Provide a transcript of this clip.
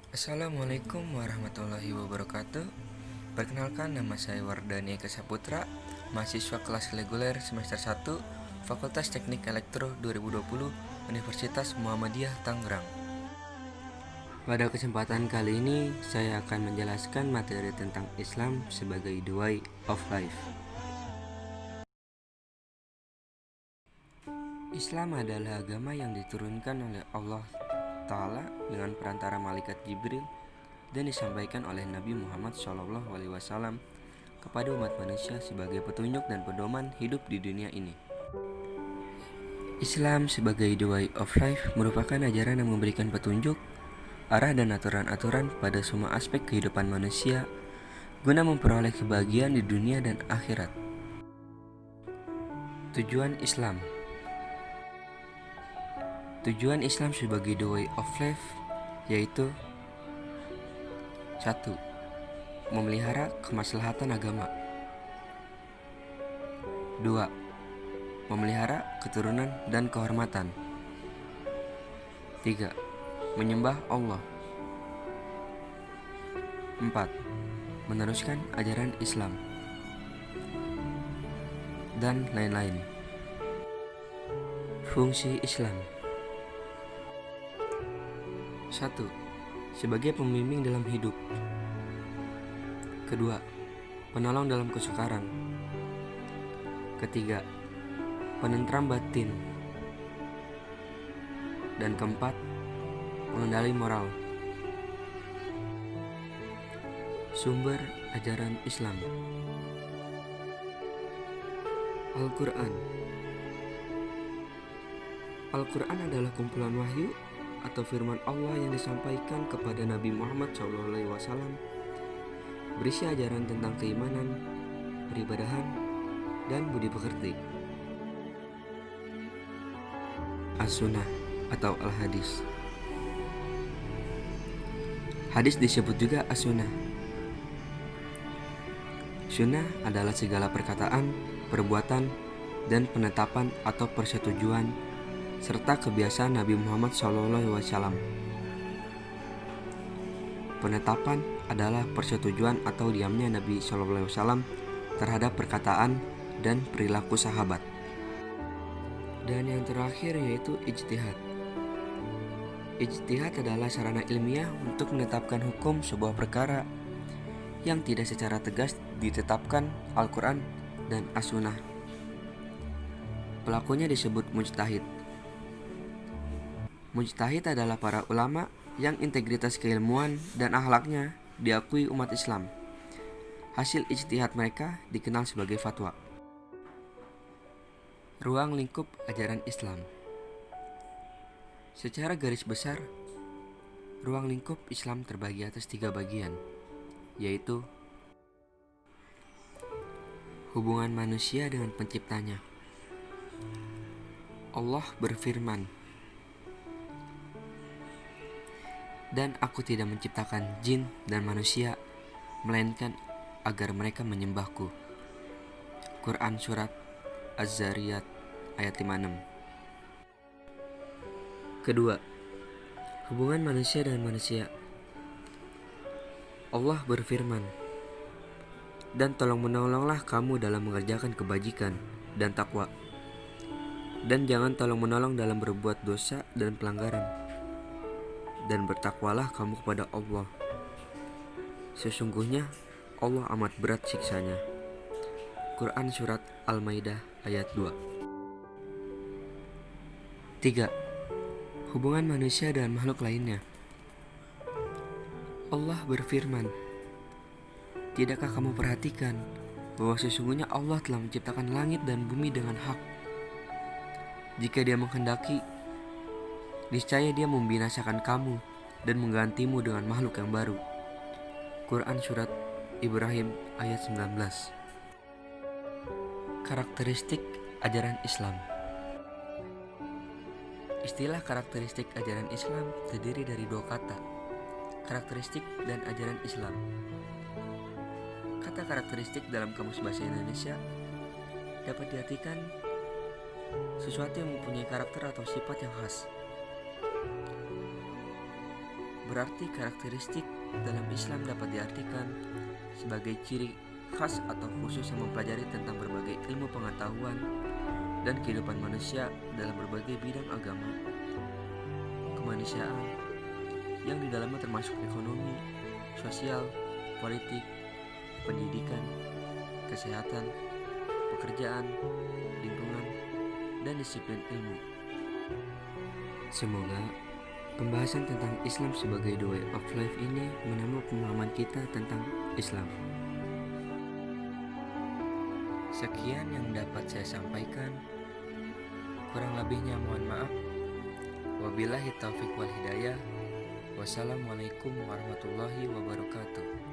Assalamualaikum warahmatullahi wabarakatuh. Perkenalkan, nama saya Wardani Eka Saputra, mahasiswa kelas reguler semester 1, Fakultas Teknik Elektro 2020, Universitas Muhammadiyah Tangerang. Pada kesempatan kali ini, saya akan menjelaskan materi tentang Islam sebagai the way of life. Islam adalah agama yang diturunkan oleh Allah Ta'ala dengan perantara malaikat Jibril dan disampaikan oleh Nabi Muhammad SAW kepada umat manusia sebagai petunjuk dan pedoman hidup di dunia ini. Islam sebagai the way of life merupakan ajaran yang memberikan petunjuk, arah dan aturan-aturan pada semua aspek kehidupan manusia guna memperoleh kebahagiaan di dunia dan akhirat. Tujuan Islam. Tujuan Islam sebagai the way of life yaitu 1. Memelihara kemaslahatan agama. 2. Memelihara keturunan dan kehormatan. 3. Menyembah Allah. 4. Meneruskan ajaran Islam dan lain-lain. Fungsi Islam. 1. Sebagai pembimbing dalam hidup. Kedua, penolong dalam kesukaran. Ketiga, penentram batin. Dan keempat, pengendali moral. Sumber ajaran Islam. Al-Quran. Al-Quran adalah kumpulan wahyu atau firman Allah yang disampaikan kepada Nabi Muhammad SAW, berisi ajaran tentang keimanan, peribadahan, dan budi pekerti. As-Sunnah atau Al-Hadis. Hadis disebut juga As-Sunnah. Sunnah adalah segala perkataan, perbuatan, dan penetapan atau persetujuan serta kebiasaan Nabi Muhammad SAW. Penetapan adalah persetujuan atau diamnya Nabi SAW terhadap perkataan dan perilaku sahabat. Dan yang terakhir yaitu ijtihad. Ijtihad adalah sarana ilmiah untuk menetapkan hukum sebuah perkara yang tidak secara tegas ditetapkan Al-Quran dan As-Sunnah. Pelakunya disebut mujtahid. Mujtahid adalah para ulama yang integritas keilmuan dan akhlaknya diakui umat Islam. Hasil ijtihad mereka dikenal sebagai fatwa. Ruang lingkup ajaran Islam. Secara garis besar, ruang lingkup Islam terbagi atas 3 bagian, yaitu hubungan manusia dengan penciptanya. Allah berfirman, "Dan aku tidak menciptakan jin dan manusia, melainkan agar mereka menyembahku." Quran Surat Az-Zariyat ayat 56. Kedua, hubungan manusia dengan manusia. Allah berfirman, "Dan tolong-menolonglah kamu dalam mengerjakan kebajikan dan takwa, dan jangan tolong-menolong dalam berbuat dosa dan pelanggaran, dan bertakwalah kamu kepada Allah. Sesungguhnya Allah amat berat siksanya." Quran Surat Al-Maidah ayat 2. 3. Hubungan manusia dengan makhluk lainnya. Allah berfirman, "Tidakkah kamu perhatikan bahwa sesungguhnya Allah telah menciptakan langit dan bumi dengan hak? Jika Dia menghendaki, niscaya Dia membinasakan kamu dan menggantimu dengan makhluk yang baru." Quran Surat Ibrahim ayat 19. Karakteristik ajaran Islam. Istilah karakteristik ajaran Islam terdiri dari 2 kata, karakteristik dan ajaran Islam. Kata karakteristik dalam Kamus Bahasa Indonesia dapat diartikan sesuatu yang mempunyai karakter atau sifat yang khas. berarti karakteristik dalam Islam dapat diartikan sebagai ciri khas atau khusus yang mempelajari tentang berbagai ilmu pengetahuan dan kehidupan manusia dalam berbagai bidang agama, kemanusiaan, yang di dalamnya termasuk ekonomi, sosial, politik, pendidikan, kesehatan, pekerjaan, lingkungan, dan disiplin ilmu. Semoga pembahasan tentang Islam sebagai the way of life ini menambah pemahaman kita tentang Islam. Sekian yang dapat saya sampaikan. Kurang lebihnya mohon maaf. Wabillahi taufiq wal hidayah. Wassalamualaikum warahmatullahi wabarakatuh.